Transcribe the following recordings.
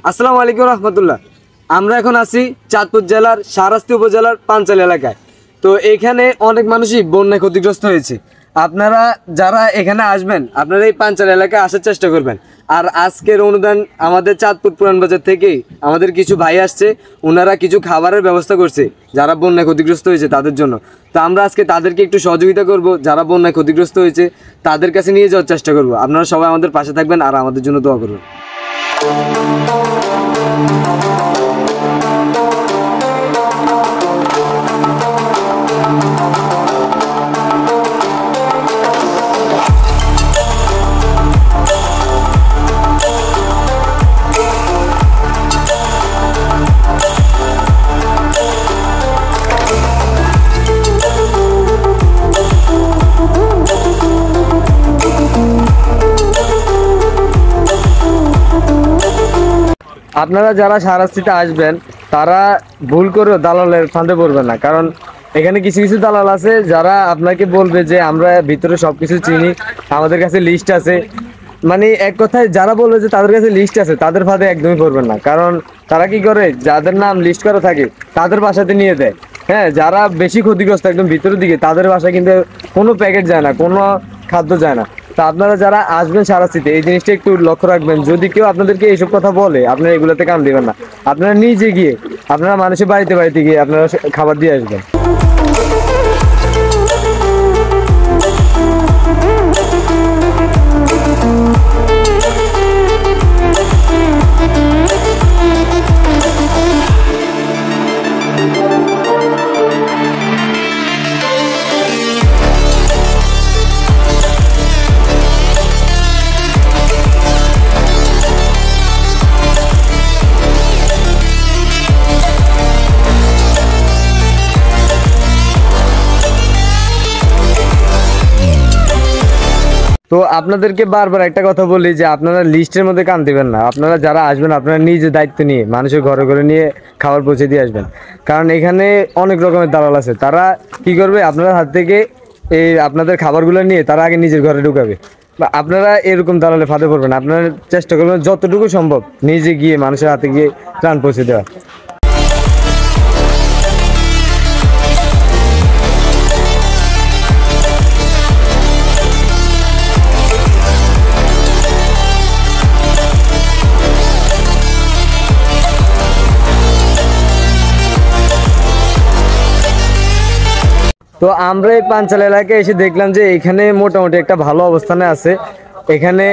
আসসালামু আলাইকুম রহমতুল্লাহ। আমরা এখন আছি চাঁদপুর জেলার শাহরাস্তি উপজেলার পাঞ্চাল এলাকায়। তো এখানে অনেক মানুষই বন্যায় ক্ষতিগ্রস্ত হয়েছে। আপনারা যারা এখানে আসবেন আপনারা এই পাঞ্চাল এলাকায় আসার চেষ্টা করবেন। আর আজকের অনুদান আমাদের চাঁদপুর পুরান বাজার থেকেই আমাদের কিছু ভাই আসছে, ওনারা কিছু খাবারের ব্যবস্থা করছে যারা বন্যায় ক্ষতিগ্রস্ত হয়েছে তাদের জন্য। তো আমরা আজকে তাদেরকে একটু সহযোগিতা করব, যারা বন্যায় ক্ষতিগ্রস্ত হয়েছে তাদের কাছে নিয়ে যাওয়ার চেষ্টা করব। আপনারা সবাই আমাদের পাশে থাকবেন আর আমাদের জন্য দোয়া করবেন। আপনারা যারা শাহরাস্তিতে আসবেন তারা ভুল করে দালালের ফাঁদে পড়বেন না, কারণ এখানে কিছু কিছু দালাল আছে যারা আপনাকে বলবে যে আমরা ভিতরে সব কিছু চিনি, আমাদের কাছে লিস্ট আছে। মানে এক কথায় যারা বলবে যে তাদের কাছে লিস্ট আছে তাদের ফাঁদে একদমই পড়বেন না, কারণ তারা কি করে যাদের নাম লিস্ট করা থাকে তাদের বাসাতে নিয়ে দেয়। হ্যাঁ, যারা বেশি ক্ষতিগ্রস্ত একদম ভিতরের দিকে তাদের বাসায় কিন্তু কোনো প্যাকেট যায় না, কোনো খাদ্য যায় না। তা আপনারা যারা আসবেন শাহরাস্তিতে এই জিনিসটা একটু লক্ষ্য রাখবেন। যদি কেউ আপনাদেরকে এইসব কথা বলে আপনারা এগুলোতে কান দিবেন না, আপনারা নিজে গিয়ে আপনারা মানুষের বাড়িতে বাড়িতে গিয়ে আপনারা খাবার দিয়ে আসবেন। তো আপনাদেরকে বারবার একটা কথা বলি যে আপনারা লিস্টের মধ্যে কান দিবেন না। আপনারা যারা আসবেন আপনারা নিজে দায়িত্ব নিয়ে মানুষের ঘরে ঘরে নিয়ে খাবার পৌঁছে দিয়ে আসবেন, কারণ এখানে অনেক রকমের দালাল আছে। তারা কি করবে, আপনার হাত থেকে এই আপনাদের খাবারগুলো নিয়ে তারা আগে নিজের ঘরে ঢুকাবে। বা আপনারা এরকম দালালে ফাঁদে পড়বেন। আপনারা চেষ্টা করবেন যতটুকু সম্ভব নিজে গিয়ে মানুষের হাতে গিয়ে ত্রাণ পৌঁছে দেওয়া। তো আমরা এই পাঞ্চাল এলাকায় এসে দেখলাম যে এখানে মোটামুটি একটা ভালো অবস্থানে আছে। এখানে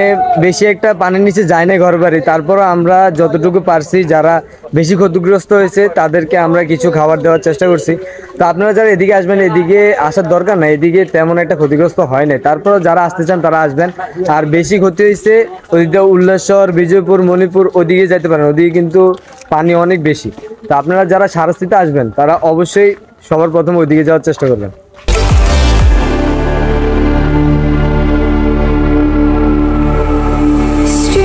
বেশি একটা পানির নিচে যায় না ঘর বাড়ি, তারপরও আমরা যতটুকু পারছি যারা বেশি ক্ষতিগ্রস্ত হয়েছে তাদেরকে আমরা কিছু খাবার দেওয়ার চেষ্টা করছি। তো আপনারা যারা এদিকে আসবেন এদিকে আসার দরকার না, এদিকে তেমন একটা ক্ষতিগ্রস্ত হয় নাই, তারপরও যারা আসতে চান তারা আসবেন। আর বেশি ক্ষতি হয়েছে ওইদিকে উল্লাসর, বিজয়পুর, মণিপুর ওদিকে যেতে পারেন, ওদিকে কিন্তু পানি অনেক বেশি। তো আপনারা যারা শাহরাস্তিতে আসবেন তারা অবশ্যই সবার প্রথমে ওইদিকে যাওয়ার চেষ্টা করবেন।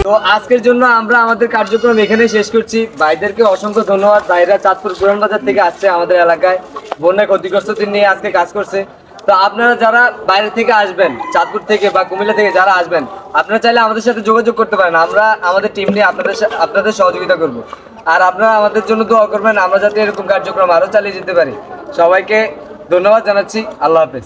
তো আজকের জন্য আমরা আমাদের কার্যক্রম এখানে শেষ করছি। ভাইদেরকে অসংখ্য ধন্যবাদ। ভাইরা চাঁদপুর পুরান বাজার থেকে আসছে আমাদের এলাকায় বন্যায় ক্ষতিগ্রস্তদের নিয়ে আজকে কাজ করছে। তো আপনারা যারা বাইরে থেকে আসবেন, চাঁদপুর থেকে বা কুমিল্লা থেকে যারা আসবেন, আপনারা চাইলে আমাদের সাথে যোগাযোগ করতে পারেন। আমরা আমাদের টিম নিয়ে আপনাদের সহযোগিতা করব। আর আপনারা আমাদের জন্য দোয়া করবেন আমরা যাতে এরকম কার্যক্রম আরও চালিয়ে যেতে পারি। সবাইকে ধন্যবাদ জানাচ্ছি। আল্লাহ হাফেজ।